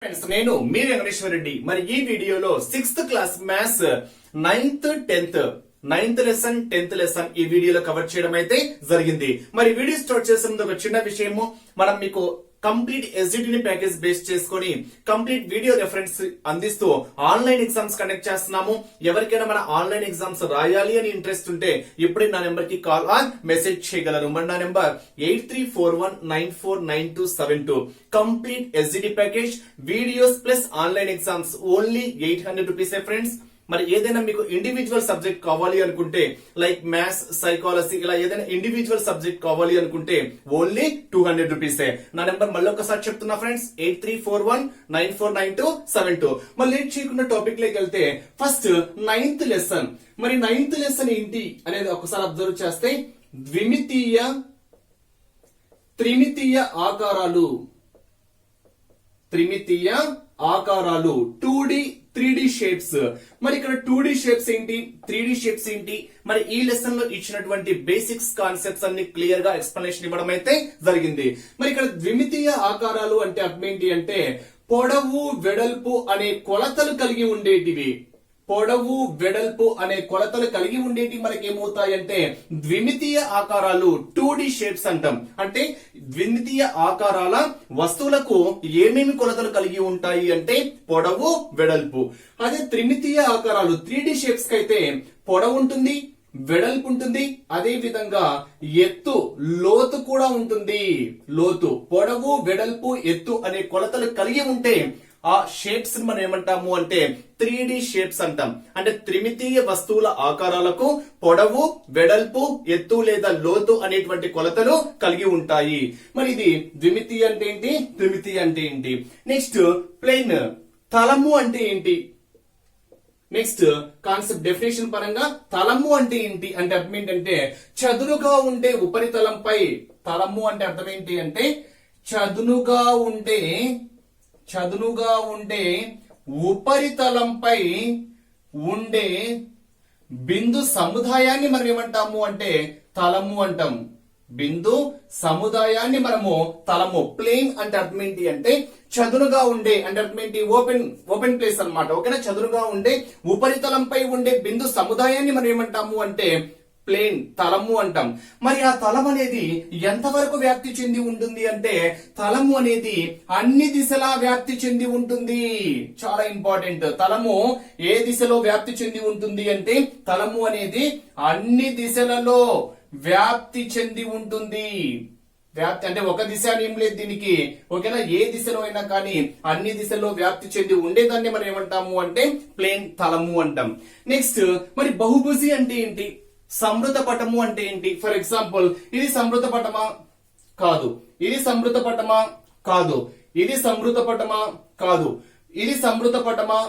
Friends నేను మీ వెంకటేశ్వర రెడ్డి. మరి ఈ వీడియోలో 6th class maths 9th lesson 10th lesson ఈ వీడియోలో కవర్ చేయడం అయితే జరిగింది. మరి వీడియో స్టార్ట్ చేసే ముందు ఒక చిన్న విషయము, మనం మీకు కంప్లీట్ ఎస్జిటిని ప్యాకేజ్ బేస్ చేసుకొని కంప్లీట్ వీడియో రెఫరెన్స్ అందిస్తూ ఆన్లైన్ ఎగ్జామ్స్ కండక్ట్ చేస్తున్నాము. ఎవరికైనా మన ఆన్లైన్ ఎగ్జామ్స్ రాయాలి అని ఇంట్రెస్ట్ ఉంటే ఇప్పుడే నా నెంబర్ కి కాల్ ఆర్ మెసేజ్ చేయగలరు. మరి నా number 8341949272. Complete SGT package videos plus online exams only 800 రూపీసే ఫ్రెండ్స్. మరి ఏదైనా మీకు ఇండివిజువల్ సబ్జెక్ట్ కావాలి అనుకుంటే లైక్ మ్యాథ్స్, సైకాలజీ ఇలా ఏదైనా ఇండివిజువల్ సబ్జెక్ట్ కావాలి అనుకుంటే ఓన్లీ 200 రూపీసే. నా నెంబర్ మళ్ళీ ఒకసారి చెప్తున్నా ఫ్రెండ్స్, 8341949272. మరి లేట్ చేయకుండా టాపిక్ లోకి వెళ్తే ఫస్ట్ 9th లెసన్. మరి 9th లెసన్ ఏంటి అనేది ఒకసారి అబ్జర్వ్ చేస్తే ద్విమితీయ, త్రిమితీయ ఆకారాలు, త్రిమితీయ ఆకారాలు 2D 3D షేప్స్. మరి ఇక్కడ 2D షేప్స్ ఏంటి, 3D షేప్స్ ఏంటి, మరి ఈ లెసన్ లో ఇచ్చినటువంటి బేసిక్స్ కాన్సెప్ట్స్ అన్ని క్లియర్ గా ఎక్స్ప్లెనేషన్ ఇవ్వడం అయితే జరిగింది. మరి ఇక్కడ ద్విమితీయ ఆకారాలు అంటే అర్థం ఏంటి అంటే పొడవు, వెడల్పు అనే కొలతలు కలిగి ఉండేటివి. పొడవు, వెడల్పు అనే కొలతలు కలిగి ఉండేటి మనకి ఏమవుతాయంటే ద్విమితీయ ఆకారాలు 2D షేప్స్ అంటాం. అంటే ద్విమితీయ ఆకారాల వస్తువులకు ఏమేమి కొలతలు కలిగి ఉంటాయి అంటే పొడవు, వెడల్పు. అదే త్రిమితీయ ఆకారాలు 3D షేప్స్ కి అయితే పొడవు ఉంటుంది, వెడల్పు ఉంటుంది, అదే విధంగా ఎత్తు, లోతు కూడా ఉంటుంది. లోతు, పొడవు, వెడల్పు, ఎత్తు అనే కొలతలు కలిగి ఉంటే ఆ షేప్స్ మనం ఏమంటాము అంటే 3D షేప్స్ అంటాం. అంటే త్రిమితీయ వస్తువుల ఆకారాలకు పొడవు, వెడల్పు, ఎత్తు లేదా లోతు అనేటువంటి కొలతలు కలిగి ఉంటాయి. మరి ఇది ద్విమితీయ అంటే ఏంటి, త్రిమితీయ అంటే ఏంటి. నెక్స్ట్ ప్లేన్, తలము అంటే ఏంటి. నెక్స్ట్ కాన్సెప్ట్ డెఫినేషన్ పరంగా తలము అంటే ఏంటి అంటే అర్థం ఏంటంటే చదునుగా ఉండే ఉపరితలంపై. తలము అంటే అర్థం ఏంటి అంటే చదునుగా ఉండే ఉపరితలంపై ఉండే బిందు సముదాయాన్ని మనం ఏమంటాము అంటే తలము అంటాం. బిందు సముదాయాన్ని మనము తలము. ప్లేన్ అంటే అర్థం ఏంటి అంటే చదునుగా ఉండే అంటే అర్థం ఏంటి ఓపెన్ ప్లేస్ అన్నమాట. ఓకేనా, చదునుగా ఉండే ఉపరితలంపై ఉండే బిందు సముదాయాన్ని మనం ఏమంటాము అంటే ప్లేన్, తలము అంటాం. మరి ఆ తలం అనేది ఎంతవరకు వ్యాప్తి చెంది ఉంటుంది అంటే తలము అనేది అన్ని దిశలా వ్యాప్తి చెంది ఉంటుంది. చాలా ఇంపార్టెంట్. తలము ఏ దిశలో వ్యాప్తి చెంది ఉంటుంది అంటే తలము అనేది అన్ని దిశలలో వ్యాప్తి చెంది ఉంటుంది. వ్యాప్తి అంటే ఒక దిశ అని ఏం లేదు దీనికి. ఓకేనా, ఏ దిశలో అయినా కానీ అన్ని దిశల్లో వ్యాప్తి చెంది ఉండేదాన్ని మనం ఏమంటాము అంటే ప్లేన్, తలము అంటాం. నెక్స్ట్ మరి బహుభుజి అంటే ఏంటి, సమృత పటము అంటే ఏంటి. ఫర్ ఎగ్జాంపుల్ ఇది సమృత పటమా కాదు, ఇది సమృత పటమా కాదు, ఇది సమృత పటమా కాదు, ఇది సమృత పటమా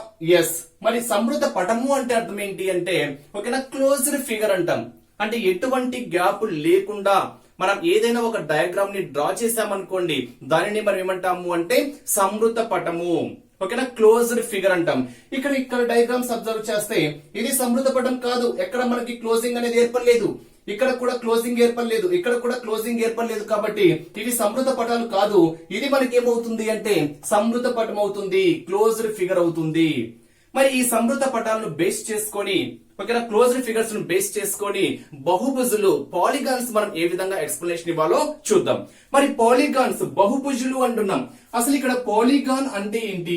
ఎస్. మరి సమృత పటము అంటే అర్థం ఏంటి అంటే ఓకేనా క్లోజ్డ్ ఫిగర్ అంటాం. అంటే ఎటువంటి గ్యాప్ లేకుండా మనం ఏదైనా ఒక డయాగ్రామ్ ని డ్రా చేసామనుకోండి దానిని మనం ఏమంటాము అంటే సమృత పటము. ఓకేనా, క్లోజ్డ్ ఫిగర్ అంటాం. ఇక్కడ డయాగ్రామ్స్ అబ్జర్వ్ చేస్తే ఇది సమృత పటం కాదు, ఎక్కడ మనకి క్లోజింగ్ అనేది ఏర్పడలేదు, ఇక్కడ కూడా క్లోజింగ్ ఏర్పడలేదు, ఇక్కడ కూడా క్లోజింగ్ ఏర్పడలేదు. కాబట్టి ఇవి సమృత పటాలు కాదు. ఇది మనకి ఏమవుతుంది అంటే సమృత పటం అవుతుంది, క్లోజ్డ్ ఫిగర్ అవుతుంది. మరి ఈ సమృత పటాలను బేస్ చేసుకొని ఓకేనా క్లోజ్డ్ ఫిగర్స్ ను బేస్ చేసుకొని బహుభుజులు, పాలిగాన్స్ మనం ఏ విధంగా ఎక్స్ప్లెనేషన్ ఇవ్వాలో చూద్దాం. మరి పాలిగాన్స్, బహుభుజులు అంటున్నాం. అసలు ఇక్కడ పాలిగాన్ అంటే ఏంటి.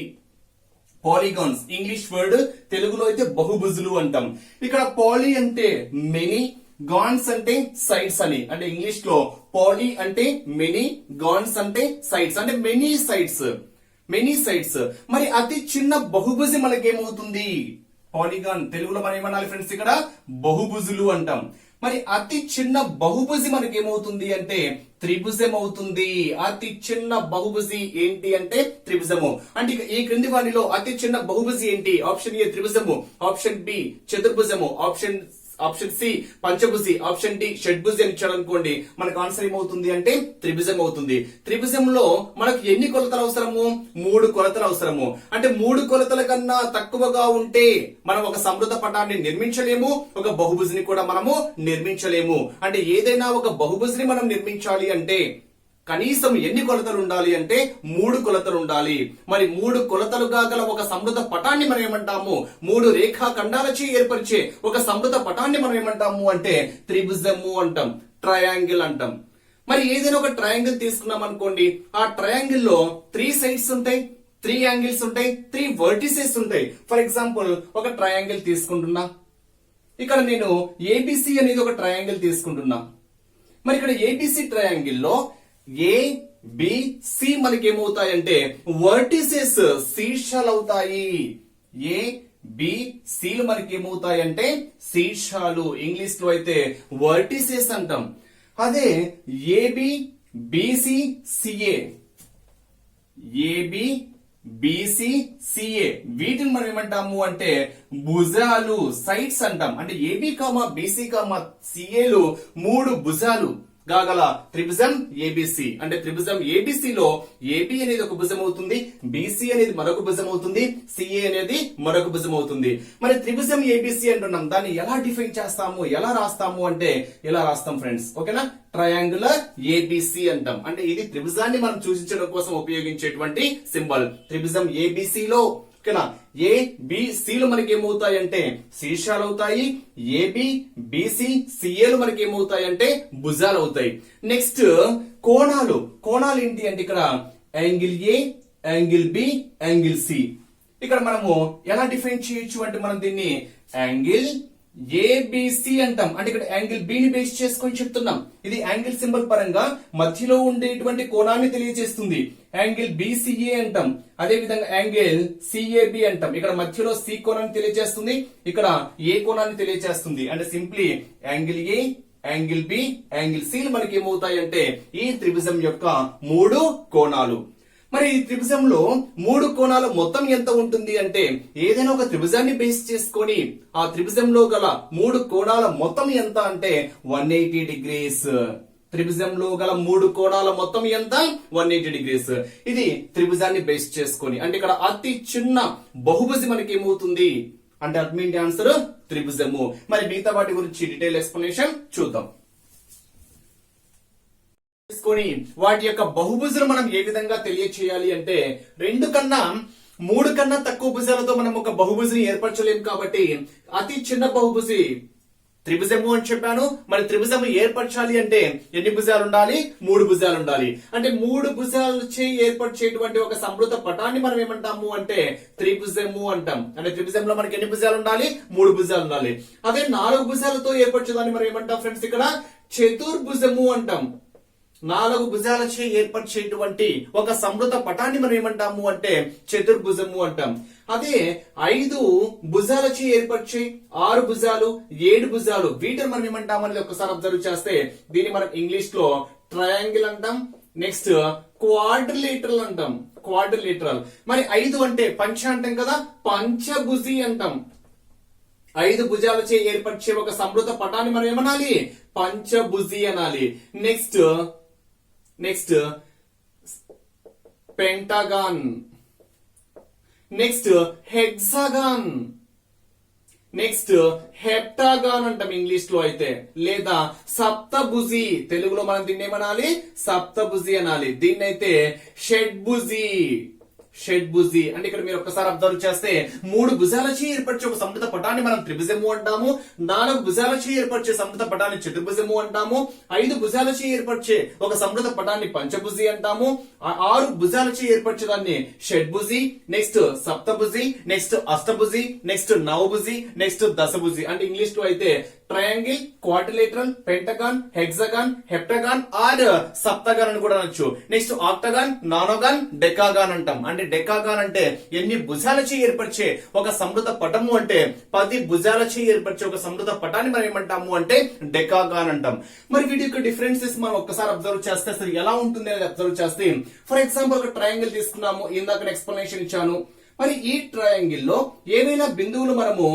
పాలిగాన్స్ ఇంగ్లీష్ వర్డ్, తెలుగులో అయితే బహుభుజులు అంటాం. ఇక్కడ పాలి అంటే మెనీ, గాన్స్ అంటే సైడ్స్ అని. అంటే ఇంగ్లీష్ లో పాలి అంటే మెనీ, గాన్స్ అంటే సైడ్స్, అంటే మెనీ సైడ్స్. మరి అతి చిన్న బహుభుజి మనకేమవుతుంది పాలిగాన్. తెలుగులో మనం ఏమనాలి ఫ్రెండ్స్, ఇక్కడ బహుభుజులు అంటాం. మరి అతి చిన్న బహుభుజి మనకి ఏమవుతుంది అంటే త్రిభుజం అవుతుంది. అతి చిన్న బహుభుజి ఏంటి అంటే త్రిభుజము. అంటే ఈ క్రింది వాటిలో అతి చిన్న బహుభుజి ఏంటి. ఆప్షన్ ఏ త్రిభుజము, ఆప్షన్ బి చతుర్భుజము, ఆప్షన్ సి పంచభుజి, ఆప్షన్ డి షడ్భుజి అని ఇచ్చాడు అనుకోండి మనకు ఆన్సర్ ఏమవుతుంది అంటే త్రిభుజం అవుతుంది. త్రిభుజంలో మనకు ఎన్ని కొలతలు అవసరము, 3 కొలతలు అవసరము. అంటే 3 కొలతల కన్నా తక్కువగా ఉంటే మనం ఒక సమృత పటాన్ని నిర్మించలేము, ఒక బహుభుజిని కూడా మనము నిర్మించలేము. అంటే ఏదైనా ఒక బహుభుజిని మనం నిర్మించాలి అంటే కనీసం ఎన్ని కొలతలు ఉండాలి అంటే 3 కొలతలు ఉండాలి. మరి 3 కొలతలుగా గల ఒక సమృద్ధ పటాన్ని మనం ఏమంటాము, 3 రేఖా ఖండాలచే ఏర్పరిచే ఒక సమృద్ధ పటాన్ని మనం ఏమంటాము అంటే త్రిభుజము అంటాం, ట్రయాంగిల్ అంటాం. మరి ఏదైనా ఒక ట్రయాంగిల్ తీసుకున్నాం అనుకోండి, ఆ ట్రయాంగిల్ లో 3 సైడ్స్ ఉంటాయి, 3 యాంగిల్స్ ఉంటాయి, 3 వర్టిసెస్ ఉంటాయి. ఫర్ ఎగ్జాంపుల్ ఒక ట్రయాంగిల్ తీసుకుంటున్నా, ఇక్కడ నేను ఏబిసి అనేది ఒక ట్రయాంగిల్ తీసుకుంటున్నా. మరి ఇక్కడ ఏబిసి ట్రయాంగిల్ లో ఏ బి సి మనకి ఏమవుతాయంటే వర్టిసెస్, శీర్షాలు అవుతాయి. ఏ బి సిలు మనకి ఏమవుతాయంటే శీర్షాలు, ఇంగ్లీష్ లో అయితే వర్టిసెస్ అంటాం. అదే A B B C C A, A B B C C A వీటిని మనం ఏమంటాము అంటే భుజాలు, సైడ్స్ అంటాం. అంటే ఏబి కామా బిసి కామా సిఏలు 3 భుజాలు గాగల త్రిభుజం ఏబిసి. అంటే త్రిభుజం ఏబిసి లో ఏబి అనేది ఒక భుజం అవుతుంది, బిసి అనేది మరొక భుజం అవుతుంది, సిఏ అనేది మరొక భుజం అవుతుంది. మరి త్రిభుజం ఏబిసి అంటున్నాం, దాన్ని ఎలా డిఫైన్ చేస్తాము, ఎలా రాస్తాము అంటే ఇలా రాస్తాం ఫ్రెండ్స్. ఓకేనా, ట్రయాంగులర్ ఏబిసి అంటాం. అంటే ఇది త్రిభుజాన్ని మనం సూచించడం కోసం ఉపయోగించేటువంటి సింబల్. త్రిభుజం ఏబిసి లో ఓకేనా ఏ బి సిలు మనకి ఏమవుతాయంటే శీర్షాలు అవుతాయి, ఏబి బిసి సిఏలు మనకి ఏమవుతాయంటే భుజాలు అవుతాయి. నెక్స్ట్ కోణాలు. కోణాలు ఏంటి అంటే ఇక్కడ angle A, angle B, angle C. ఇక్కడ మనము ఎలా డిఫైన్ చేయొచ్చు అంటే మనం దీన్ని యాంగిల్ ఏబిసి అంటాం. అంటే ఇక్కడ యాంగిల్ బి ని బేస్ చేసుకొని చెప్తున్నాం. ఇది యాంగిల్ సింబల్ పరంగా మధ్యలో ఉండేటువంటి కోణాన్ని తెలియజేస్తుంది. యాంగిల్ బిసిఏ అంటాం. అదే విధంగా యాంగిల్ సిఏబి అంటాం. ఇక్కడ మధ్యలో సి కోణాన్ని తెలియజేస్తుంది, ఇక్కడ ఏ కోణాన్ని తెలియజేస్తుంది. అంటే simply angle A, angle B, angle C మనకి ఏమవుతాయి అంటే ఈ త్రిభుజం యొక్క 3 కోణాలు. మరి ఈ త్రిభుజంలో 3 కోణాల మొత్తం ఎంత ఉంటుంది అంటే ఏదైనా ఒక త్రిభుజాన్ని బేస్ చేసుకొని ఆ త్రిభుజంలో గల 3 కోణాల మొత్తం ఎంత అంటే 180 డిగ్రీస్. త్రిభుజంలో గల 3 కోణాల మొత్తం ఎంత 180 డిగ్రీస్. ఇది త్రిభుజాన్ని బేస్ చేసుకొని. అంటే ఇక్కడ అతి చిన్న బహుభుజి మనకి ఏమవుతుంది అంటే అడ్మిన్ ఆన్సర్ త్రిభుజము. మరి మిగతా వాటి గురించి డీటెయిల్ ఎక్స్ప్లెనేషన్ చూద్దాం. తీసుకొని వాటి యొక్క బహుభుజులు మనం ఏ విధంగా తెలియచేయాలి అంటే 2 కన్నా 3 కన్నా తక్కువ భుజాలతో మనం ఒక బహుభుజిని ఏర్పరచలేము. కాబట్టి అతి చిన్న బహుభుజి త్రిభుజము అని చెప్పాను. మరి త్రిభుజము ఏర్పరచాలి అంటే ఎన్ని భుజాలు ఉండాలి? 3 భుజాలు ఉండాలి. అంటే 3 భుజాలచే ఏర్పరిచేటువంటి ఒక సమృద్ధ పటాన్ని మనం ఏమంటాము అంటే త్రిభుజము అంటాం. అంటే త్రిభుజంలో మనకి ఎన్ని భుజాలు ఉండాలి? 3 భుజాలు ఉండాలి. అదే 4 భుజాలతో ఏర్పరచేదాన్ని మనం ఏమంటాం ఫ్రెండ్స్? ఇక్కడ చతుర్భుజము అంటాం. 4 భుజాలచే ఏర్పరిచేటువంటి ఒక సమృద్ధ పటాన్ని మనం ఏమంటాము అంటే చతుర్భుజము అంటాం. అదే 5 భుజాలచే ఏర్పరిచే 6 భుజాలు, 7 భుజాలు వీటిని మనం ఏమంటాం అనేది ఒకసారి అబ్జర్వ్ చేస్తే దీన్ని మనం ఇంగ్లీష్ లో ట్రయాంగిల్ అంటాం. నెక్స్ట్ క్వాడ్రిలేటరల్ అంటాం. క్వాడ్రిలేటరల్. మరి 5 అంటే పంచ అంటాం కదా, పంచభుజి అంటాం. 5 భుజాలచే ఏర్పరిచే ఒక సమృద్ధ పటాన్ని మనం ఏమనాలి? పంచభుజి అనాలి. Next pentagon. Next hexagon. Next heptagon అంటాం ఇంగ్లీష్ లో అయితే. లేదా సప్తభుజి, తెలుగులో మనం దీన్ని ఏమనాలి? సప్తభుజి అనాలి. దీన్ని అయితే షడ్భుజి. షడ్భుజి అంటే ఇక్కడ మీరు ఒక్కసారి అబ్జర్వ్ చేస్తే 3 భుజాలచే ఏర్పరిచే ఒక సమృద్ధ పటాన్ని మనం త్రిభుజము అంటాము. 4 భుజాలచే ఏర్పరిచే సమృద్ధ పటాన్ని చతుర్భుజము అంటాము. 5 భుజాలచే ఏర్పరిచే ఒక సమృద్ధ పటాన్ని పంచభుజి అంటాము. 6 భుజాలచే ఏర్పరిచే దాన్ని షడ్భుజి, నెక్స్ట్ సప్తభుజి, నెక్స్ట్ అష్టభుజి, నెక్స్ట్ నవభుజి, నెక్స్ట్ దశభుజి. అంటే ఇంగ్లీష్ లో అయితే triangle, quadrilateral, pentagon, hexagon, heptagon or సప్తగాన్ అని కూడా అనొచ్చు. నెక్స్ట్ ఆక్టగాన్, నానోగాన్, డెకాగాన్ అంటాం. అంటే డెకాగాన్ అంటే ఎన్ని భుజాలచే ఏర్పరిచే ఒక సమృద్ధ పటము అంటే 10 భుజాలచే ఏర్పరిచే ఒక సమృద్ధ పటాన్ని మనం ఏమంటాము అంటే డెకాగాన్ అంటాం. మరి వీటి యొక్క డిఫరెన్సెస్ మనం ఒక్కసారి అబ్జర్వ్ చేస్తే అసలు ఎలా ఉంటుంది అనేది అబ్జర్వ్ చేస్తే ఫర్ ఎగ్జాంపుల్ ఒక ట్రయాంగిల్ తీసుకున్నాము, ఇందాక ఎక్స్ప్లెనేషన్ ఇచ్చాను. మరి ఈ ట్రయాంగిల్ లో ఏవైనా బిందువులు మనము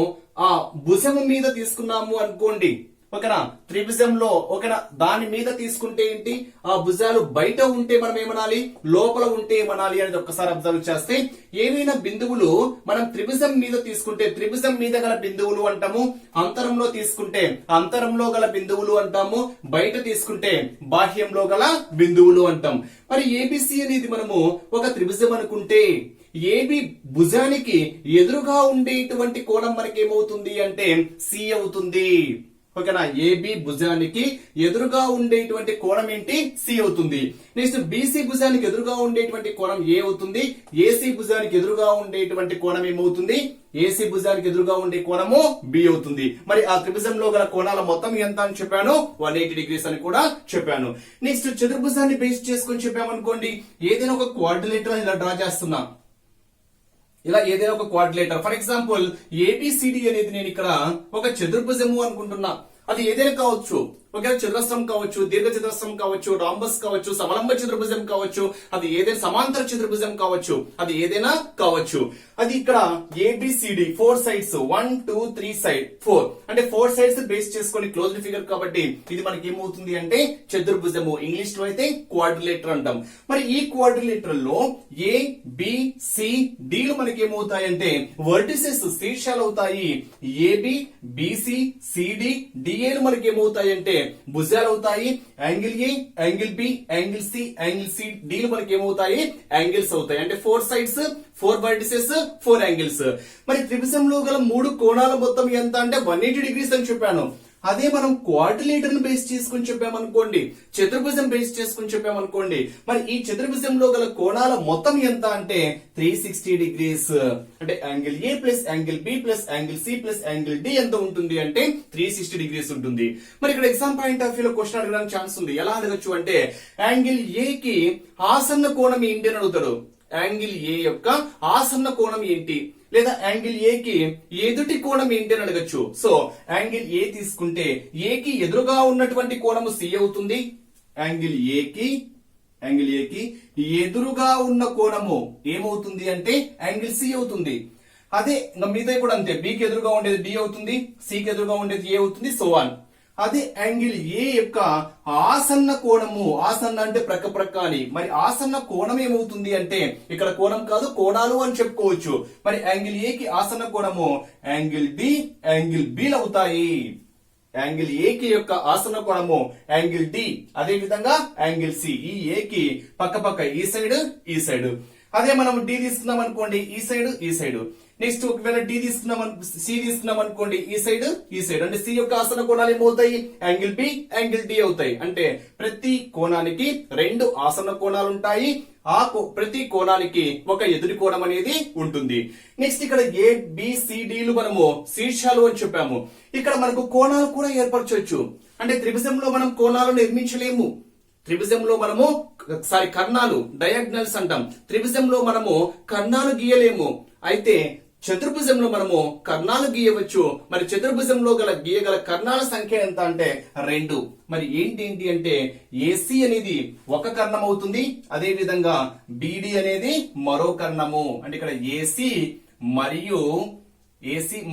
ఆ భుజము మీద తీసుకున్నాము అనుకోండి, ఓకేనా త్రిభుజంలో ఓకేనా దాని మీద తీసుకుంటే ఏంటి ఆ భుజాలు బయట ఉంటే మనం ఏమనాలి లోపల ఉంటే ఏమనాలి అనేది ఒక్కసారి అబ్జర్వ్ చేస్తే ఏవైనా బిందువులు మనం త్రిభుజం మీద తీసుకుంటే త్రిభుజం మీద గల బిందువులు అంటాము, అంతరంలో తీసుకుంటే అంతరంలో గల బిందువులు అంటాము, బయట తీసుకుంటే బాహ్యంలో గల బిందువులు అంటాం. మరి ఏబిసి అనేది మనము ఒక త్రిభుజం అనుకుంటే ఏబి భుజానికి ఎదురుగా ఉండేటువంటి కోణం మనకి ఏమవుతుంది అంటే సి అవుతుంది. ఓకేనా ఏబి భుజానికి ఎదురుగా ఉండేటువంటి కోణం ఏంటి సి అవుతుంది. నెక్స్ట్ బీసీ భుజానికి ఎదురుగా ఉండేటువంటి కోణం ఏ అవుతుంది, ఏసీ భుజానికి ఎదురుగా ఉండేటువంటి కోణం ఏమవుతుంది, ఏసీ భుజానికి ఎదురుగా ఉండే కోణము బి అవుతుంది. మరి ఆ త్రిభుజంలో గల కోణాల మొత్తం ఎంత అని చెప్పాను 180 డిగ్రీస్ అని కూడా చెప్పాను. నెక్స్ట్ చతుర్భుజాన్ని బేస్ చేసుకొని చెప్పామనుకోండి ఏదైనా ఒక క్వాడ్రిలేటర్ ఇలా డ్రా చేస్తున్నా, ఇలా ఏదైనా ఒక క్వాడ్రిలేటర్ ఫర్ ఎగ్జాంపుల్ ఏబిసిడి అనేది నేను ఇక్కడ ఒక చతుర్భుజము అనుకుంటున్నా, అది ఏదైనా కావచ్చు. ఓకే చతురస్రం కావచ్చు, దీర్ఘ చతురస్రం కావచ్చు, రాంబస్ కావచ్చు, సమలంబ చతుర్భుజం కావచ్చు, అది ఏదైనా సమాంతర చతుర్భుజం కావచ్చు, అది ఏదైనా కావచ్చు. అది ఇక్కడ ఏబిసిడి 4 సైడ్స్ 1 2 3 సైడ్ 4 అంటే 4 సైడ్స్ బేస్ చేసుకొని క్లోజ్డ్ ఫిగర్ కాబట్టి ఇది మనకి ఏమవుతుంది అంటే చతుర్భుజము, ఇంగ్లీష్ లో అయితే క్వాడ్రిలేటర్ అంటాం. మరి ఈ క్వాడ్రిలేటర్ లో ఏ బి సి డిలు మనకి ఏమవుతాయంటే వర్టిసెస్ శీర్షాలు అవుతాయి. ఏబి బిసి సిడి డిఏలు మనకి ఏమవుతాయంటే భుజాలు అవుతాయి. Angle A angle B angle C angle C డీలు మనకి ఏమవుతాయి యాంగిల్స్ అవుతాయి. అంటే 4 సైడ్స్ 4 వర్టిసెస్ 4 యాంగిల్స్. మరి త్రిభుజంలో గల 3 కోణాల మొత్తం ఎంత అంటే 180 డిగ్రీస్ అని చెప్పాను. అదే మనం క్వాడ్రిలేటర్ ను బేస్ చేసుకుని చెప్పామనుకోండి, చతుర్భుజం బేస్ చేసుకుని చెప్పామనుకోండి, మరి ఈ చతుర్భుజంలో గల కోణాల మొత్తం ఎంత అంటే 360 డిగ్రీస్. అంటే angle A plus angle B plus angle C plus angle D ఎంత ఉంటుంది అంటే 360 డిగ్రీస్ ఉంటుంది. మరి ఇక్కడ ఎగ్జామ్ పాయింట్ ఆఫ్ వ్యూ లో క్వశ్చన్ అడగడానికి ఛాన్స్ ఉంది. ఎలా అడగచ్చు అంటే యాంగిల్ ఏ కి ఆసన్న కోణం ఏంటి అని అడుగుతాడు. యాంగిల్ ఏ యొక్క ఆసన్న కోణం ఏంటి, లేదా యాంగిల్ ఏ కి ఎదుటి కోణం ఏంటి అని అడగచ్చు. సో యాంగిల్ ఏ తీసుకుంటే ఏ కి ఎదురుగా ఉన్నటువంటి కోణము సి అవుతుంది. యాంగిల్ ఏ కి ఎదురుగా ఉన్న కోణము ఏమవుతుంది అంటే యాంగిల్ సి అవుతుంది. అదే మిగతా కూడా అంతే, బికి ఎదురుగా ఉండేది డి అవుతుంది, సికి ఎదురుగా ఉండేది ఏ అవుతుంది, సో ఆన్. అదే యాంగిల్ ఏ యొక్క ఆసన్న కోణము, ఆసన్న అంటే ప్రక్క ప్రక్క అని, మరి ఆసన్న కోణం ఏమవుతుంది అంటే ఇక్కడ కోణం కాదు కోణాలు అని చెప్పుకోవచ్చు. మరి యాంగిల్ ఏ కి ఆసన్న కోణము యాంగిల్ డి యాంగిల్ బిలు అవుతాయి. యాంగిల్ ఏ కి యొక్క ఆసన్న కోణము యాంగిల్ డి, అదే విధంగా యాంగిల్ సి. ఈ ఏ కి పక్క పక్క ఈ సైడ్. అదే మనం డి తీసుకున్నాం అనుకోండి ఈ సైడ్. నెక్స్ట్ ఒకవేళ డి తీసుకున్నాం సి తీసుకున్నాం అనుకోండి ఈ సైడ్ అంటే సి యొక్క ఆసన కోణాలు ఏమవుతాయి యాంగిల్ బి యాంగిల్ డి అవుతాయి. అంటే ప్రతి కోణానికి 2 ఆసన కోణాలు ఉంటాయి. ఆ ప్రతి కోణానికి ఒక ఎదురు కోణం అనేది ఉంటుంది. నెక్స్ట్ ఇక్కడ ఏ బి సి డిలు మనము శీర్షాలు అని చెప్పాము. ఇక్కడ మనకు కోణాలు కూడా ఏర్పరచవచ్చు. అంటే త్రిభుజంలో మనం కోణాలు నిర్మించలేము. త్రిభుజంలో మనము కర్ణాలు డయాగ్నల్స్ అంటాం. త్రిభుజంలో మనము కర్ణాలు గీయలేము. అయితే చతుర్భుజంలో మనము కర్ణాలు గీయవచ్చు. మరి చతుర్భుజంలో గీయగల కర్ణాల సంఖ్య ఎంత అంటే 2. మరి ఏంటి అంటే ఏసీ అనేది ఒక కర్ణం అవుతుంది, అదే విధంగా బిడి అనేది మరో కర్ణము. అంటే ఇక్కడ ఏసీ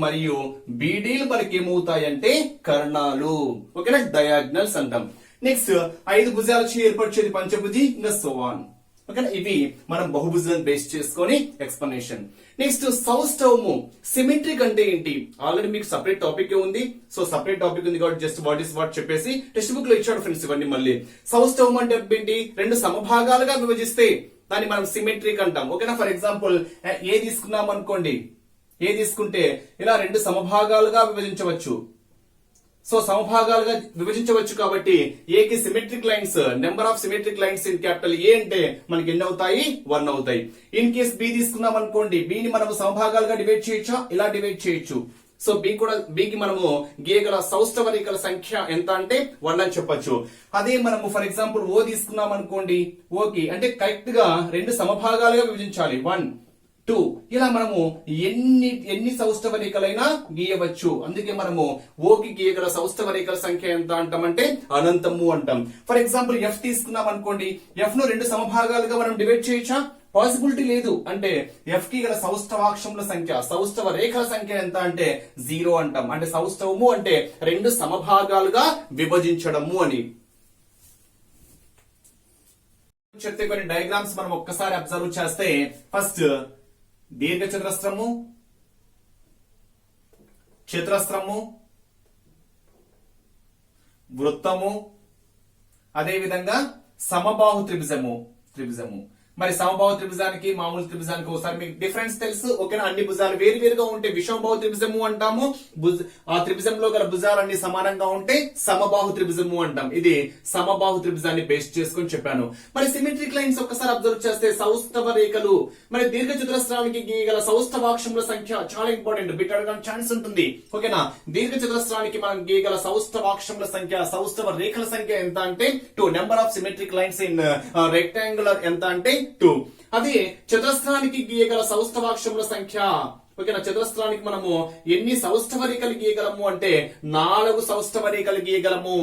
మరియు బిడీలు మనకి ఏమవుతాయంటే కర్ణాలు. ఓకేనా డయాగ్నల్స్ అంటాం. నెక్స్ట్ 5 భుజాలు ఏర్పరిచేది పంచభుజి, ఇంకా సో ఆన్. ఓకేనా ఇవి మనం బహుభుజాలను బేస్ చేసుకొని ఎక్స్ప్లెనేషన్. నెక్స్ట్ సౌష్టవము సిమెట్రిక్ అంటే ఏంటి ఆల్రెడీ మీకు సపరేట్ టాపిక్ ఉంది. సో సపరేట్ టాపిక్ ఉంది కాబట్టి జస్ట్ వాట్ ఇస్ వాట్ చెప్పేసి టెక్స్ట్ బుక్ లో ఇచ్చాడు ఫ్రెండ్స్. ఇవన్నీ మళ్ళీ సౌష్టవం అంటే ఏంటి 2 సమభాగాలుగా విభజిస్తే దాన్ని మనం సిమెట్రిక్ అంటాం. ఓకేనా ఫర్ ఎగ్జాంపుల్ ఏ తీసుకున్నాం అనుకోండి, ఏ తీసుకుంటే ఇలా 2 సమభాగాలుగా విభజించవచ్చు. సో సమభాగాలుగా విభజించవచ్చు కాబట్టి ఏ కి symmetric lines number of symmetric lines in capital ఏ అంటే మనకి ఎన్ని అవుతాయి 1 అవుతాయి. ఇన్ కేస్ బి తీసుకున్నాం అనుకోండి, బి ని మనం సమభాగాలుగా డివైడ్ చేయొచ్చా, ఇలా డివైడ్ చేయొచ్చు. సో బి కి మనము గీయగల సౌష్టవ రేఖల సంఖ్య ఎంత అంటే 1 అని చెప్పొచ్చు. అదే మనము ఫర్ ఎగ్జాంపుల్ ఓ తీసుకున్నాం అనుకోండి, ఓకి అంటే కరెక్ట్ గా 2 సమభాగాలుగా విభజించాలి 1 2 ఇలా మనము ఎన్ని సౌష్టవ రేఖలైనా గీయవచ్చు. అందుకే మనము ఓకి గీయగల సౌష్టవ రేఖల సంఖ్య ఎంత అంటామంటే అనంతము అంటాం. ఫర్ ఎగ్జాంపుల్ ఎఫ్ తీసుకున్నాం అనుకోండి, ఎఫ్ ను 2 సమభాగాలుగా మనం డివైడ్ చేయొచ్చా, పాసిబిలిటీ లేదు. అంటే ఎఫ్ కి గల సౌష్ఠవాక్షముల సంఖ్య, సౌష్ఠవ రేఖల సంఖ్య ఎంత అంటే 0 అంటాం. అంటే సౌష్ఠవము అంటే రెండు సమభాగాలుగా విభజించడము అని చెప్తే కొన్ని డయాగ్రామ్స్ మనం ఒక్కసారి అబ్జర్వ్ చేస్తే, ఫస్ట్ దీర్ఘ చతురస్రము, చతురస్రము, వృత్తము, అదే విధంగా సమబాహు త్రిభుజము. మరి సమబాహు త్రిభుజానికి మామూలు త్రిభుజానికి ఒకసారి మీకు డిఫరెన్స్ తెలుసు, ఓకేనా? అన్ని భుజాలు వేరు వేరుగా ఉంటే విషమబాహు త్రిభుజము అంటాము. ఆ త్రిభుజంలో గల భుజాలన్నీ సమానంగా ఉంటే సమబాహు త్రిభుజము అంటాం. ఇది సమబాహు త్రిభుజాన్ని బేస్ చేసుకొని చెప్పాను. మరి సిమెట్రిక్ లైన్స్ ఒక్కసారి అబ్జర్వ్ చేస్తే సౌష్ఠవ రేఖలు, మరి దీర్ఘ చతురస్రానికి గీయగల సౌష్ఠవాక్షముల సంఖ్య చాలా ఇంపార్టెంట్, బిట్ అడగడానికి ఛాన్స్ ఉంటుంది, ఓకేనా? దీర్ఘ చతురస్రానికి మనం గీయగల సౌష్ఠవాక్షముల సంఖ్య, సౌష్ఠవ రేఖల సంఖ్య ఎంత అంటే 2. Number of symmetric lines in rectangular ఎంత అంటే 2. అదే చతురస్రానికి గీయగల సౌష్ఠవాక్షముల సంఖ్య, ఓకేనా? చతురస్రానికి మనము ఎన్ని సౌష్ఠవ రేఖలు గీయగలము అంటే 4 సౌష్ఠవ రేఖలు గీయగలము.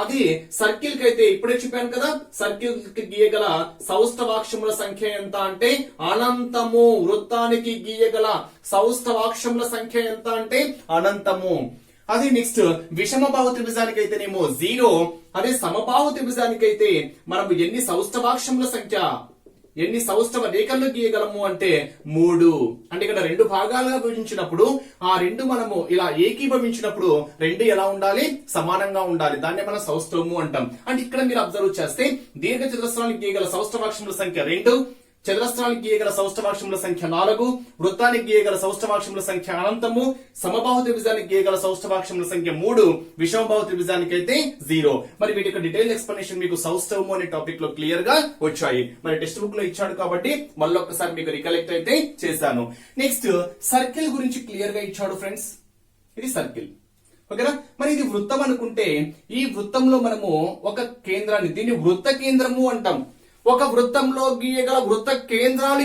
అది సర్కిల్ కి అయితే ఇప్పుడే చెప్పాను కదా, సర్కిల్ కి గీయగల సౌష్ఠవాక్షముల సంఖ్య ఎంత అంటే అనంతము. వృత్తానికి గీయగల సౌష్ఠవాక్షముల సంఖ్య ఎంత అంటే అనంతము. అది నెక్స్ట్ విషమబాహు త్రిభుజానికి అయితేనేమో 0. అదే సమబాహు త్రిభుజానికి అయితే మనం ఎన్ని సౌష్ఠవాక్షముల సంఖ్య, ఎన్ని సౌష్ఠవ రేఖలు గీయగలము అంటే 3. అంటే ఇక్కడ రెండు భాగాలుగా విభజించినప్పుడు ఆ రెండు మనము ఇలా ఏకీభవించినప్పుడు రెండు ఎలా ఉండాలి? సమానంగా ఉండాలి. దాన్నే మనం సౌష్ఠవము అంటాం. అంటే ఇక్కడ మీరు అబ్జర్వ్ చేస్తే దీర్ఘ చతురస్రానికి గీయగల సౌష్ఠవాక్షముల సంఖ్య 2, చతురస్రానికి గీయగల సౌష్ఠవాక్షముల సంఖ్య 4, వృత్తానికి గీయగల సౌష్ఠవాక్షముల సంఖ్య అనంతము, సమబాహు త్రిభుజానికి గీయగల సౌష్ఠవాక్షముల సంఖ్య 3, విషమబాహు త్రిభుజానికి అయితే 0. మరి వీటి యొక్క డీటెయిల్ ఎక్స్ప్లెనేషన్ మీకు సౌష్ఠవము అనే టాపిక్ లో క్లియర్ గా వచ్చాయి. మరి టెక్స్ట్ బుక్ లో ఇచ్చాడు కాబట్టి మళ్ళొక్కసారి మీకు రికలెక్ట్ అయితే చేశాను. నెక్స్ట్ సర్కిల్ గురించి క్లియర్ గా ఇచ్చాడు ఫ్రెండ్స్. ఇది సర్కిల్, ఓకేనా? మరి ఇది వృత్తం అనుకుంటే ఈ వృత్తంలో మనము ఒక కేంద్రాన్ని, దీన్ని వృత్త కేంద్రము అంటాం. ఒక వృత్తంలో గీయగల వృత్త కేంద్రాలు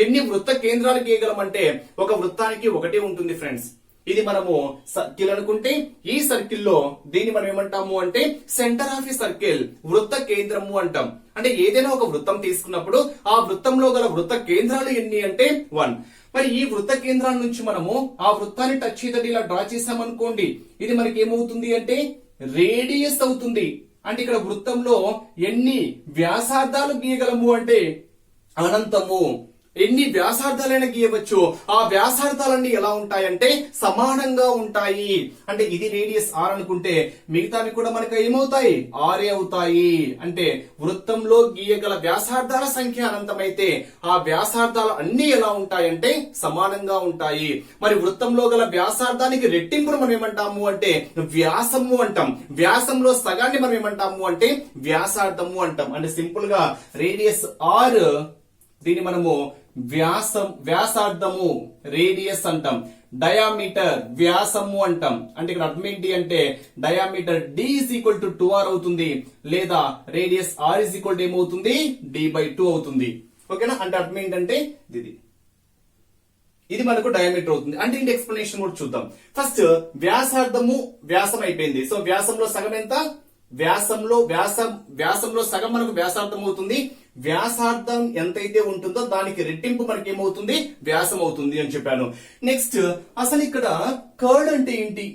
ఎన్ని వృత్త కేంద్రాలు గీయగలమంటే ఒక వృత్తానికి 1 ఉంటుంది ఫ్రెండ్స్. ఇది మనము సర్కిల్ అనుకుంటే ఈ సర్కిల్ లో దీన్ని మనం ఏమంటాము అంటే సెంటర్ ఆఫ్ ఈ సర్కిల్, వృత్త కేంద్రము అంటాం. అంటే ఏదైనా ఒక వృత్తం తీసుకున్నప్పుడు ఆ వృత్తంలో గల వృత్త కేంద్రాలు ఎన్ని అంటే 1. మరి ఈ వృత్త కేంద్రాల నుంచి మనము ఆ వృత్తాన్ని టచ్ చేయదండి ఇలా డ్రా చేసామనుకోండి, ఇది మనకి ఏమవుతుంది అంటే రేడియస్ అవుతుంది. అంటే ఇక్కడ వృత్తంలో ఎన్ని వ్యాసార్థాలు గీయగలము అంటే అనంతము. ఎన్ని వ్యాసార్థాలైనా గీయవచ్చు. ఆ వ్యాసార్థాలన్నీ ఎలా ఉంటాయంటే సమానంగా ఉంటాయి. అంటే ఇది రేడియస్ r అనుకుంటే మిగతావి కూడా మనకు ఏమవుతాయి? r అవుతాయి. అంటే వృత్తంలో గీయగల వ్యాసార్థాల సంఖ్య అనంతమైతే ఆ వ్యాసార్థాలు అన్ని ఎలా ఉంటాయంటే సమానంగా ఉంటాయి. మరి వృత్తంలో గల వ్యాసార్థానికి రెట్టింపును మనం ఏమంటాము అంటే వ్యాసము అంటాం. వ్యాసంలో సగాన్ని మనం ఏమంటాము అంటే వ్యాసార్థము అంటాం. అంటే సింపుల్ గా రేడియస్ r, దీన్ని మనము వ్యాసార్థము రేడియస్ అంటాం. డయామీటర్ వ్యాసము అంటాం. అంటే ఇక్కడ అర్థం ఏంటి అంటే diameter d is equal to 2r అవుతుంది, లేదా radius r is equal to ఏమవుతుంది? d/2 అవుతుంది, ఓకేనా? అంటే అర్థం ఏంటంటే ఇది మనకు డయామీటర్ అవుతుంది. అంటే ఇంటి ఎక్స్ప్లెనేషన్ కూడా చూద్దాం. ఫస్ట్ వ్యాసార్థము, వ్యాసం అయిపోయింది. సో వ్యాసంలో సగం ఎంత? వ్యాసంలో సగం మనకు వ్యాసార్థం అవుతుంది. వ్యాసార్థం ఎంతైతే ఉంటుందో దానికి రెట్టింపు మనకి ఏమవుతుంది? వ్యాసం అవుతుంది అని చెప్పాను. నెక్స్ట్ అసలు ఇక్కడ కర్డ్ అంటే ఏంటి,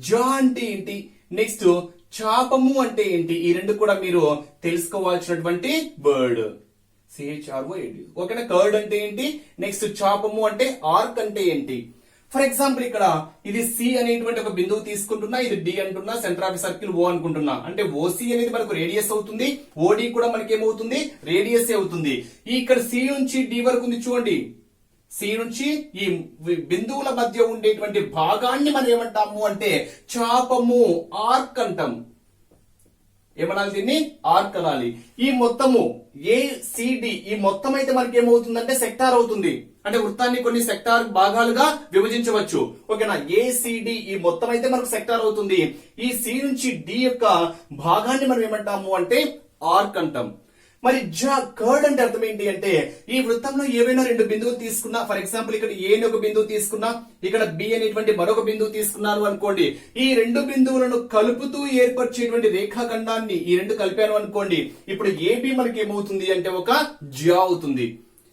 జా అంటే ఏంటి, నెక్స్ట్ చాపము అంటే ఏంటి, ఈ రెండు కూడా మీరు తెలుసుకోవాల్సినటువంటి వర్డ్. CHROAD, ఓకేనా? కర్డ్ అంటే ఏంటి, నెక్స్ట్ చాపము అంటే ఆర్క్ అంటే ఏంటి. ఫర్ ఎగ్జాంపుల్ ఇక్కడ ఇది సి అనేటువంటి ఒక బిందువు తీసుకుంటున్నా, ఇది డి అంటున్నా, సెంటర్ ఆఫ్ సర్కిల్ ఓ అనుకుంటున్నా. అంటే ఓసి అనేది మనకు రేడియస్ అవుతుంది, ఓడి కూడా మనకి ఏమవుతుంది? రేడియస్ అవుతుంది. ఇక్కడ సి నుంచి డి వరకు ఉంది చూడండి, సి నుంచి ఈ బిందువుల మధ్య ఉండేటువంటి భాగాన్ని మనం ఏమంటాము అంటే చాపము, ఆర్క్ అంటాం. ఏమనాలి? దీన్ని ఆర్క్ అనాలి. ఈ మొత్తము ACD ఈ మొత్తం అయితే మనకి ఏమవుతుందంటే సెక్టార్ అవుతుంది. అంటే వృత్తాన్ని కొన్ని సెక్టార్ భాగాలుగా విభజించవచ్చు, ఓకేనా? ACD ఈ మొత్తం అయితే మనకు సెక్టార్ అవుతుంది. ఈ సి నుంచి డి యొక్క భాగాన్ని మనం ఏమంటాము అంటే ఆర్క్ అంటాం. మరి జా కర్డ్ అంటే అర్థం ఏంటి అంటే ఈ వృత్తంలో ఏవైనా రెండు బిందువులు తీసుకున్నా, ఫర్ ఎగ్జాంపుల్ ఇక్కడ ఏ అని ఒక బిందువు తీసుకున్నా, ఇక్కడ బి అనేటువంటి మరొక బిందువు తీసుకున్నాను అనుకోండి, ఈ రెండు బిందువులను కలుపుతూ ఏర్పరిచేటువంటి రేఖాఖండాన్ని ఈ రెండు కలిపాను అనుకోండి, ఇప్పుడు ఏబి మనకి ఏమవుతుంది అంటే ఒక జా అవుతుంది.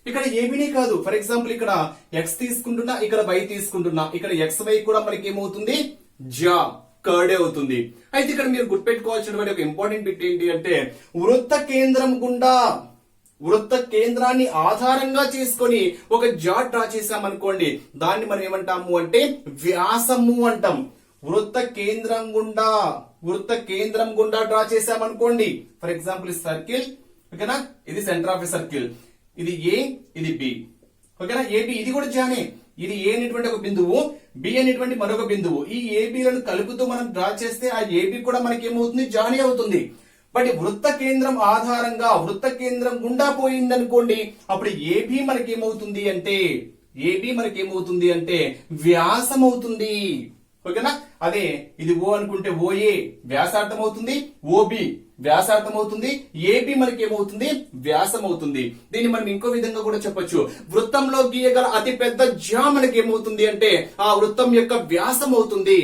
ఇక్కడ ఏబినే కాదు, ఫర్ ఎగ్జాంపుల్ ఇక్కడ ఎక్స్ తీసుకుంటున్నా, ఇక్కడ వై తీసుకుంటున్నా, ఇక్కడ ఎక్స్ వై కూడా మనకి ఏమవుతుంది జా కర్డే అవుతుంది. అయితే ఇక్కడ మీరు గుర్తుపెట్టుకోవాల్సినటువంటి ఒక ఇంపార్టెంట్ బిట్ ఏంటి అంటే వృత్త కేంద్రం గుండా వృత్త కేంద్రాన్ని ఆధారంగా చేసుకొని ఒక జాట్ డ్రా చేసామనుకోండి, దాన్ని మనం ఏమంటాము అంటే వ్యాసము అంటాం. వృత్త కేంద్రం గుండా డ్రా చేసామనుకోండి, ఫర్ ఎగ్జాంపుల్ సర్కిల్, ఓకేనా, ఇది సెంటర్ ఆఫ్ ఎ సర్కిల్, ఇది ఏ, ఇది బి, ఓకేనా, ఏబి ఇది కూడా జానే, ఇది ఏ అనేటువంటి ఒక బిందువు, బి అనేటువంటి మరొక బిందువు, ఈ ఏబిలను కలుపుతూ మనం డ్రా చేస్తే ఆ ఏబి కూడా మనకి ఏమవుతుంది జానే అవుతుంది. బట్ వృత్త కేంద్రం ఆధారంగా వృత్త కేంద్రం గుండా పోయింది అనుకోండి, అప్పుడు ఏబి మనకి ఏమవుతుంది అంటే వ్యాసం అవుతుంది. ఓకేనా, అదే ఇది ఓ అనుకుంటే ఓఏ వ్యాసార్థం అవుతుంది, ఓబి వ్యాసార్థం అవుతుంది, ఏబి మనకి ఏమవుతుంది వ్యాసం అవుతుంది. దీన్ని మనం ఇంకో విధంగా కూడా చెప్పొచ్చు, వృత్తంలో గీయగల అతి పెద్ద జా మనకి ఏమవుతుంది అంటే ఆ వృత్తం యొక్క వ్యాసం అవుతుంది.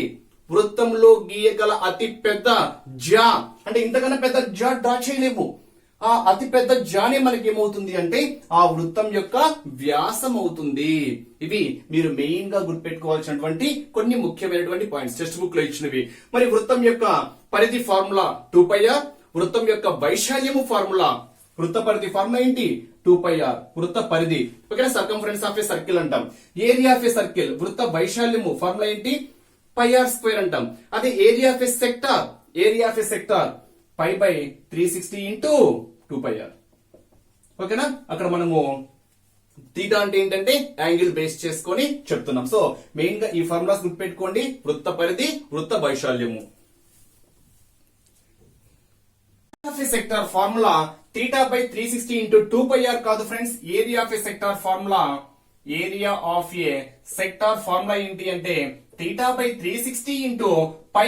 వృత్తంలో గీయగల అతి పెద్ద జా అంటే ఇంతకన్నా పెద్ద జా డ్రా చేయలేము, ఆ అతి పెద్ద జానే మనకి ఏమవుతుంది అంటే ఆ వృత్తం యొక్క వ్యాసం అవుతుంది. ఇవి మీరు మెయిన్ గా గుర్తుపెట్టుకోవాల్సినటువంటి కొన్ని ముఖ్యమైనటువంటి పాయింట్స్ టెక్స్ట్ బుక్ లో ఇచ్చినవి. మరి వృత్తం యొక్క పరిధి ఫార్ములా 2πr, వృత్తం యొక్క వైశాల్యము ఫార్ములా, వృత్త పరిధి ఫార్ములా ఏంటి 2πr, వృత్త పరిధి, ఓకేనా, సర్కంఫరెన్స్ ఆఫ్ ఏ సర్కిల్ అంటాం. ఏరియా ఆఫ్ ఏ సర్కిల్ వృత్త వైశాల్యము ఫార్ములా ఏంటి πr² అంటాం. అదే area of a sector π/360 into 2πr, ఓకేనా. అక్కడ మనము థీటా అంటే ఏంటంటే యాంగిల్ బేస్ చేసుకొని చెప్తున్నాం. సో మెయిన్ గా ఈ ఫార్ములాస్ గుర్తుపెట్టుకోండి, వృత్త పరిధి, వృత్త వైశాల్యము. సెక్టార్ ఫార్ములా θ/360 ఇంటూ 2πr కాదు friends, area of a sector formula ఏంటి అంటే θ/360 into πr².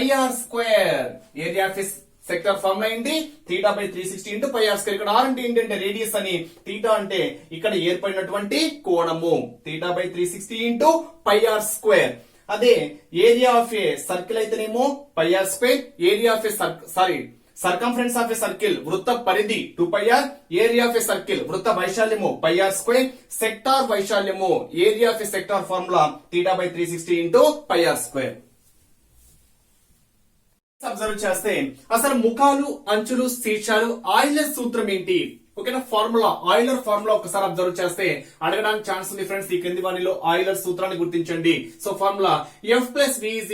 Area of a sector formula ఏంటి θ/360 ఇంటూ πr². ఇక్కడ r అంటే ఏంటంటే రేడియస్ అని, θ అంటే ఇక్కడ ఏర్పడినటువంటి కోణము, θ/360 ఇంటూ πr². అదే ఏరియా ఆఫ్ ఏ సర్కిల్ అయితేనేమో πr², area of a circumference of a circle వృత్త పరిధి 2πr, area of a circle వృత్త వైశాల్యము πr², సెక్టార్ వైశాల్యము area of a sector formula θ/360 into πr². Observe చేస్తే అసలు ముఖాలు, అంచులు, శీర్షాలు ఆయిలర్ సూత్రం ఏంటి, ఓకేనా, ఫార్ములా ఆయిలర్ ఫార్ములా ఒకసారి అబ్జర్వ్ చేస్తే అడగడానికి ఛాన్స్ ఉంది ఫ్రెండ్స్. ఈ కింది వానిలో ఆయిలర్ సూత్రాన్ని గుర్తించండి. సో ఫార్ములా F+V =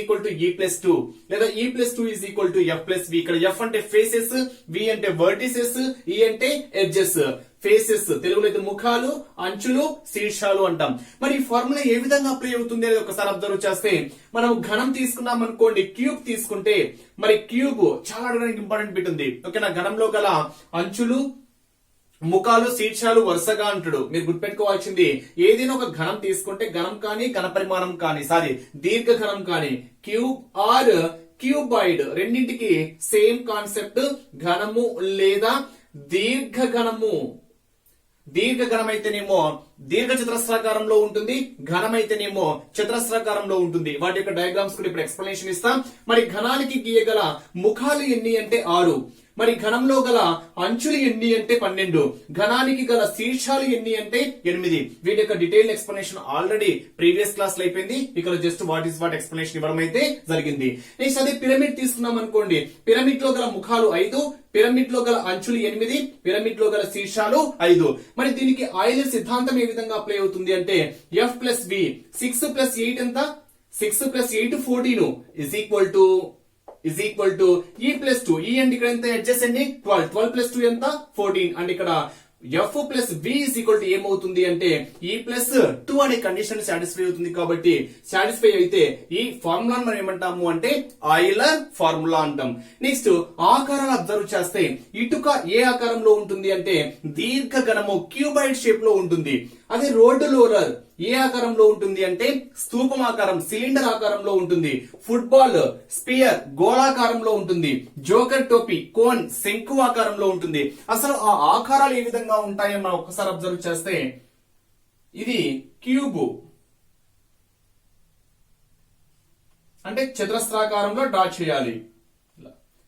E+2 లేదా E+2 = F+V. ఇక్కడ F అంటే ఫేసెస్, V అంటే వర్టిసెస్, E అంటే ఎడ్జెస్. ఫేసెస్ తెలుగులో అయితే ముఖాలు, అంచులు, శీర్షాలు అంటాం. మరి ఈ ఫార్ములా ఏ విధంగా అప్లై అవుతుంది అనేది ఒకసారి అబ్జర్వ్ చేస్తే మనం ఘనం తీసుకున్నాం అనుకోండి, క్యూబ్ తీసుకుంటే మరి క్యూబ్ చాలా అడగడానికి ఇంపార్టెంట్ బిట్ ఉంది, ఓకేనా. ఘనంలో గల అంచులు, ముఖాలు, శీర్షాలు వరుసగా అంటాడు. మీరు గుర్తుపెట్టుకోవాల్సింది ఏదైనా ఒక ఘనం తీసుకుంటే ఘనం కానీ ఘన పరిమాణం కానీ దీర్ఘ ఘనం కానీ క్యూబ్ ఆర్ క్యూబాయిడ్ రెండింటికి సేమ్ కాన్సెప్ట్, ఘనము లేదా దీర్ఘ ఘనము. దీర్ఘ ఘనం అయితేనేమో దీర్ఘ చతురస్రాకారంలో ఉంటుంది, ఘనమైతేనేమో చతురస్రాకారంలో ఉంటుంది. వాటి యొక్క డయాగ్రామ్స్ కూడా ఇప్పుడు ఎక్స్ప్లెనేషన్ ఇస్తాం. మరి ఘనానికి గీయగల ముఖాలు ఎన్ని అంటే 6, మరి ఘనంలో గల అంచులు ఎన్ని అంటే 12, ఘనానికి గల శీర్షాలు ఎన్ని అంటే 8. వీటి యొక్క detail explanation already previous class లో అయిపోయింది. ఇక్కడ just what is what explanation ఇవ్వడం అయితే జరిగింది. నెక్స్ట్ అదే పిరమిడ్ తీసుకున్నాం అనుకోండి, పిరమిడ్ లో గల ముఖాలు 5, పిరమిడ్ లో గల అంచులు 8, పిరమిడ్ లో గల శీర్షాలు 5. మరి దీనికి ఆయిలర్ సిద్ధాంతం ఏ విధంగా అప్లై అవుతుంది అంటే F+V 6 + 8 ఎంత, 6 + 8 14 is equal to E+2. E అంటే ఇక్కడ ఎంత అడ్జస్ట్ అండి 12, 12 + 2 ఎంత 14. అండ్ ఇక్కడ F+V ఏమవుతుంది అంటే E+2 అనే కండిషన్ సాటిస్ఫై అవుతుంది. కాబట్టి సాటిస్ఫై అయితే ఈ ఫార్ములాను మనం ఏమంటాము అంటే ఆయిలర్ ఫార్ములా అంటాం. నెక్స్ట్ ఆకారాలు అబ్జర్వ్ చేస్తే ఇటుక ఏ ఆకారంలో ఉంటుంది అంటే దీర్ఘ ఘనము క్యూబాయిడ్ షేప్ లో ఉంటుంది. అదే రోడ్డు రోలర్ ఏ ఆకారంలో ఉంటుంది అంటే స్తూపం ఆకారం, సిలిండర్ ఆకారంలో ఉంటుంది. ఫుట్బాల్ స్పియర్ గోళాకారంలో ఉంటుంది. జోకర్ టోపీ కోన్ శంకు ఆకారంలో ఉంటుంది. అసలు ఆ ఆకారాలు ఏ విధంగా ఉంటాయో మనం ఒక్కసారి అబ్జర్వ్ చేస్తే ఇది క్యూబ్ అంటే చతురస్రాకారంలో డ్రా చేయాలి.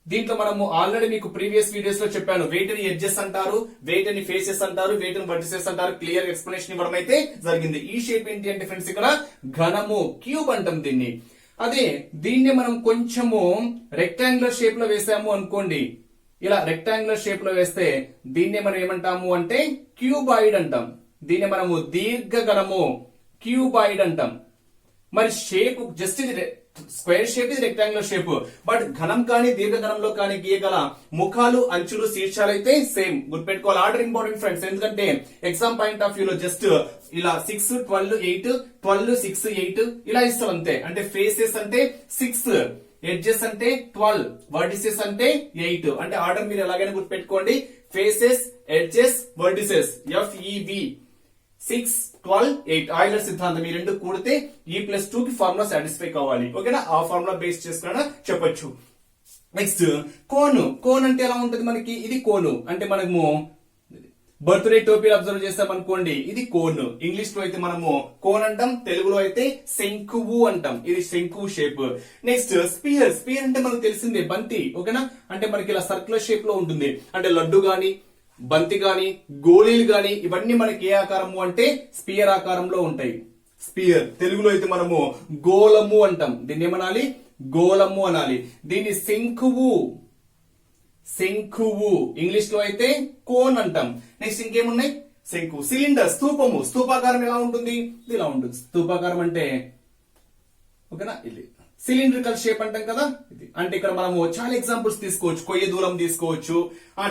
దీంట్లో మనము ఆల్రెడీ మీకు ప్రీవియస్ వీడియోస్ లో చెప్పాను, వేటిని ఎడ్జెస్ అంటారు, వేటిని ఫేసెస్ అంటారు, వేటిని వర్టిసెస్ అంటారు. క్లియర్ ఎక్స్ప్లెనేషన్ ఇవ్వడం అయితే జరిగింది. ఈ షేప్ ఏంటి అంటే ఫ్రెండ్స్ ఇక్కడ ఘనము క్యూబ్ అంటాం దీన్ని. అదే దీన్ని మనం కొంచెము రెక్టాంగులర్ షేప్ లో వేసాము అనుకోండి, ఇలా రెక్టాంగులర్ షేప్ లో వేస్తే దీన్ని మనం ఏమంటాము అంటే క్యూబాయిడ్ అంటాం. దీన్ని మనము దీర్ఘగణము క్యూబాయిడ్ అంటాం. మరి షేప్ జస్ట్ ఇది స్క్వేర్ షేప్, ఇది రెక్టాంగులర్ షేప్. బట్ ఘనం కానీ దీర్ఘగణంలో కానీ గీయగల ముఖాలు అంచులు శీర్షాలు అయితే సేమ్. గుర్తుపెట్టుకోవాలి, ఆర్డర్ ఇంపార్టెంట్ ఫ్రెండ్స్. ఎందుకంటే ఎగ్జామ్ పాయింట్ ఆఫ్ వ్యూ లో జస్ట్ ఇలా 6, 12, 8, 12, 6, 8 ఇలా ఇస్తాం అంతే. అంటే ఫేసెస్ అంటే 6, ఎడ్జెస్ అంటే 12, వర్టిసెస్ అంటే 8. అంటే ఆర్డర్ మీరు ఎలాగైనా గుర్తుపెట్టుకోండి, faces, edges, vertices, FEV 6, 12, 8. Euler సిద్ధాంతం ఈ రెండు కూడితే E+2 కి ఫార్ములా సాటిస్ఫై కావాలి. ఓకేనా, ఆ ఫార్ములా బేస్ చేసుకున్నా చెప్పొచ్చు. నెక్స్ట్ కోను. కోన్ అంటే ఎలా ఉంటుంది మనకి, ఇది కోను అంటే మనము బర్త్డే టోపీ అబ్జర్వ్ చేస్తాం అనుకోండి, ఇది కోన్. ఇంగ్లీష్ లో అయితే మనము కోన్ అంటాం, తెలుగులో అయితే శంకువు అంటాం. ఇది శంకువు షేప్. Next sphere. స్పియర్ అంటే మనకు తెలిసిందే బంతి. ఓకేనా, అంటే మనకి ఇలా సర్క్యులర్ షేప్ లో ఉంటుంది. అంటే లడ్డు గాని, బంతి గాని, గోళీలు గాని ఇవన్నీ మనకి ఏ ఆకారము అంటే స్పియర్ ఆకారంలో ఉంటాయి. స్పియర్ తెలుగులో అయితే మనము గోళము అంటాం. దీన్ని ఏమనాలి, గోళము అనాలి. దీన్ని శంకువు, శంకువు ఇంగ్లీష్ లో అయితే కోన్ అంటాం. నెక్స్ట్ ఇంకేమున్నాయి, శంకు. సిలిండర్ స్తూపము. స్తూపాకారం ఎలా ఉంటుంది, ఇలా ఉంటుంది. స్తూపాకారం అంటే ఓకేనా, ఇది సిలిండ్రికల్ షేప్ అంటాం కదా ఇది. అంటే ఇక్కడ మనము చాలా ఎగ్జాంపుల్స్ తీసుకోవచ్చు. కొయ్య దూరం తీసుకోవచ్చు,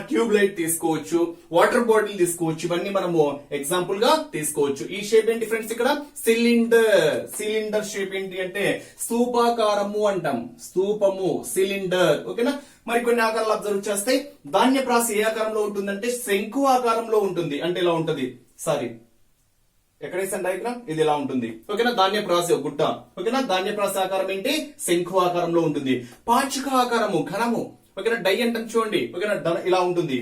ట్యూబ్ లైట్ తీసుకోవచ్చు, వాటర్ బాటిల్ తీసుకోవచ్చు. ఇవన్నీ మనము ఎగ్జాంపుల్ గా తీసుకోవచ్చు. ఈ షేప్ ఏంటి ఫ్రెండ్స్ ఇక్కడ సిలిండర్. సిలిండర్ షేప్ ఏంటి అంటే స్తూపాకారము అంటాం. స్తూపము, సిలిండర్. ఓకేనా, మరి కొన్ని ఆకారాలు అబ్జర్వ్ చేస్తే ధాన్యప్రాస ఏ ఆకారంలో ఉంటుందంటే శంకు ఆకారంలో ఉంటుంది. అంటే ఇలా ఉంటది. సారీ, ఎక్కడ వేసాను డయాగ్రామ్, ఇది ఇలా ఉంటుంది. ఓకేనా, ధాన్యప్రాస గుట్ట. ఓకేనా, ధాన్యప్రాస ఆకారం ఏంటి శంఖు ఆకారంలో ఉంటుంది. పాచిక ఆకారము ఘనము. ఓకేనా, డై అంటాం చూడండి. ఓకేనా, ఇలా ఉంటుంది,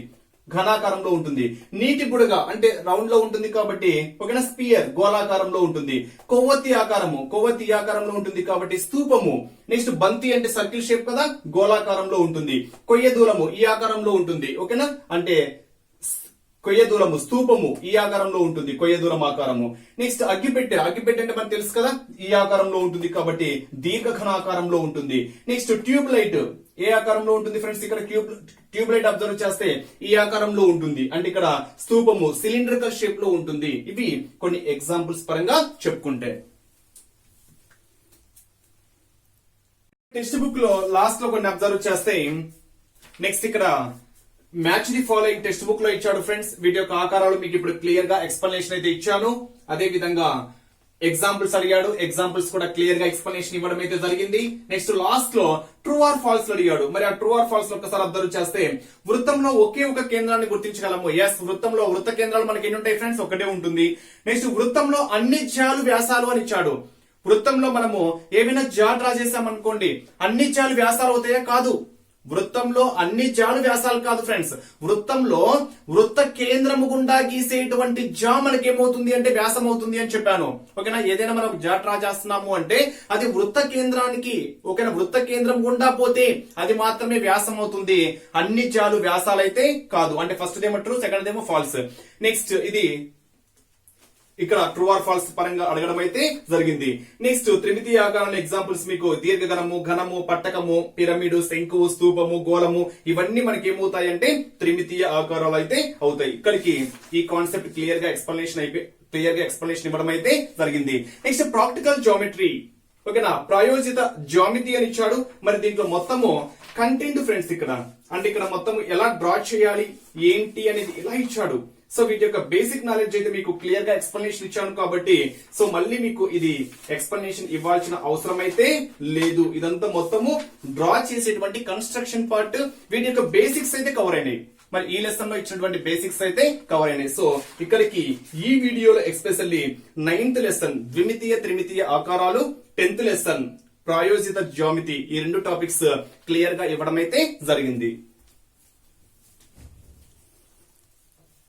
ఘనాకారంలో ఉంటుంది. నీటి బుడగ అంటే రౌండ్ లో ఉంటుంది కాబట్టి ఓకేనా స్పియర్ గోళాకారంలో ఉంటుంది. కొవ్వొత్తి ఆకారము, కొవ్వొత్తి ఆకారంలో ఉంటుంది కాబట్టి స్తూపము. నెక్స్ట్ బంతి అంటే సర్కిల్ షేప్ కదా, గోళాకారంలో ఉంటుంది. కొయ్య దూలము ఈ ఆకారంలో ఉంటుంది. ఓకేనా, అంటే కొయ్య దూరము స్తూపము ఈ ఆకారంలో ఉంటుంది, కొయ్య దూరం ఆకారము. నెక్స్ట్ అగ్గిపెట్టె. అగ్గిపెట్టె అంటే మనకు తెలుసు కదా, ఈ ఆకారంలో ఉంటుంది కాబట్టి దీర్ఘఘనాకారంలో ఉంటుంది. నెక్స్ట్ ట్యూబ్ లైట్ ఏ ఆకారంలో ఉంటుంది ఫ్రెండ్స్, ఇక్కడ ట్యూబ్ లైట్ అబ్జర్వ్ చేస్తే ఈ ఆకారంలో ఉంటుంది. అంటే ఇక్కడ స్తూపము సిలిండ్రికల్ షేప్ లో ఉంటుంది. ఇవి కొన్ని ఎగ్జాంపుల్స్ పరంగా చెప్పుకుంటే. టెక్స్ట్ బుక్ లో లాస్ట్ లో కొన్ని అబ్జర్వ్ చేస్తే నెక్స్ట్ ఇక్కడ match the following text book లో ఇచ్చాడు ఫ్రెండ్స్. వీటి యొక్క ఆకారాలు మీకు ఇప్పుడు క్లియర్ గా ఎక్స్ప్లెనేషన్ అయితే ఇచ్చాను. అదే విధంగా ఎగ్జాంపుల్స్ అడిగాడు, ఎగ్జాంపుల్స్ కూడా క్లియర్ గా ఎక్స్ప్లెనేషన్ ఇవ్వడం అయితే జరిగింది. నెక్స్ట్ లాస్ట్ లో ట్రూ ఆర్ ఫాల్స్ అడిగాడు. మరి ఆ ట్రూ ఆర్ ఫాల్స్ లో ఒకసారి అబ్జర్వ్ చేస్తే వృత్తంలో ఒకే ఒక కేంద్రాన్ని గుర్తించగలము. ఎస్, వృత్తంలో వృత్త కేంద్రాలు మనకి ఎన్ని ఉంటాయి ఫ్రెండ్స్, ఒకటే ఉంటుంది. నెక్స్ట్ వృత్తంలో అన్ని జ్యాలు వ్యాసాలు అని ఇచ్చాడు. వృత్తంలో మనము ఏమైనా జా డ్రా చేసామనుకోండి, అన్ని జ్యాలు వ్యాసాలు అవుతాయా, కాదు. వృత్తంలో అన్ని జాలు వ్యాసాలు కాదు ఫ్రెండ్స్. వృత్తంలో వృత్త కేంద్రము గుండా గీసేటువంటి జా మనకి ఏమవుతుంది అంటే వ్యాసం అవుతుంది అని చెప్పాను. ఓకేనా, ఏదైనా మనం జా డ్రా చేస్తున్నాము అంటే అది వృత్త కేంద్రానికి, ఓకేనా, వృత్త కేంద్రం గుండా పోతే అది మాత్రమే వ్యాసం అవుతుంది. అన్ని జాలు వ్యాసాలు అయితే కాదు. అంటే ఫస్ట్ ఏమో ట్రూ, సెకండ్ ఏమో ఫాల్స్. నెక్స్ట్ ఇది ఇక్కడ ట్రూ ఆర్ ఫాల్స్ పరంగా అడగడం అయితే జరిగింది. నెక్స్ట్ త్రిమితీయ ఆకారాల ఎగ్జాంపుల్స్ మీకు దీర్ఘగణము, ఘనము, పట్టకము, పిరమిడ్, శంకువు, స్తూపము, గోళము ఇవన్నీ మనకి ఏమవుతాయి అంటే త్రిమితీయ ఆకారాలు అయితే అవుతాయి. ఇక్కడికి ఈ కాన్సెప్ట్ క్లియర్ గా ఎక్స్ప్లెనేషన్ ఇవ్వడం అయితే జరిగింది. Next practical geometry. ఓకేనా, ప్రాయోజిత జామితి అని ఇచ్చాడు. మరి దీంట్లో మొత్తము కంటెంట్ ఫ్రెండ్స్ ఇక్కడ అంటే ఇక్కడ మొత్తం ఎలా డ్రా చేయాలి ఏంటి అనేది ఇలా ఇచ్చాడు. సో వీటి యొక్క బేసిక్ నాలెడ్జ్ అయితే మీకు క్లియర్ గా ఎక్స్ప్లెనేషన్ ఇచ్చాను కాబట్టి సో మళ్ళీ మీకు ఇది ఎక్స్ప్లెనేషన్ ఇవ్వాల్సిన అవసరం అయితే లేదు. ఇదంతా మొత్తము డ్రా చేసేటువంటి కన్స్ట్రక్షన్ పార్ట్, వీటి యొక్క బేసిక్స్ అయితే కవర్ అయినాయి. మరి ఈ లెసన్ లో ఇచ్చినటువంటి బేసిక్స్ అయితే కవర్ అయినాయి. సో ఇక్కడికి ఈ వీడియోలో ఎక్స్పెషల్లీ 9th లెసన్ ద్విమితీయ త్రిమితీయ ఆకారాలు, 10th లెసన్ ప్రాయోజిత జ్యామితి, ఈ 2 టాపిక్స్ క్లియర్ గా ఇవ్వడం అయితే జరిగింది.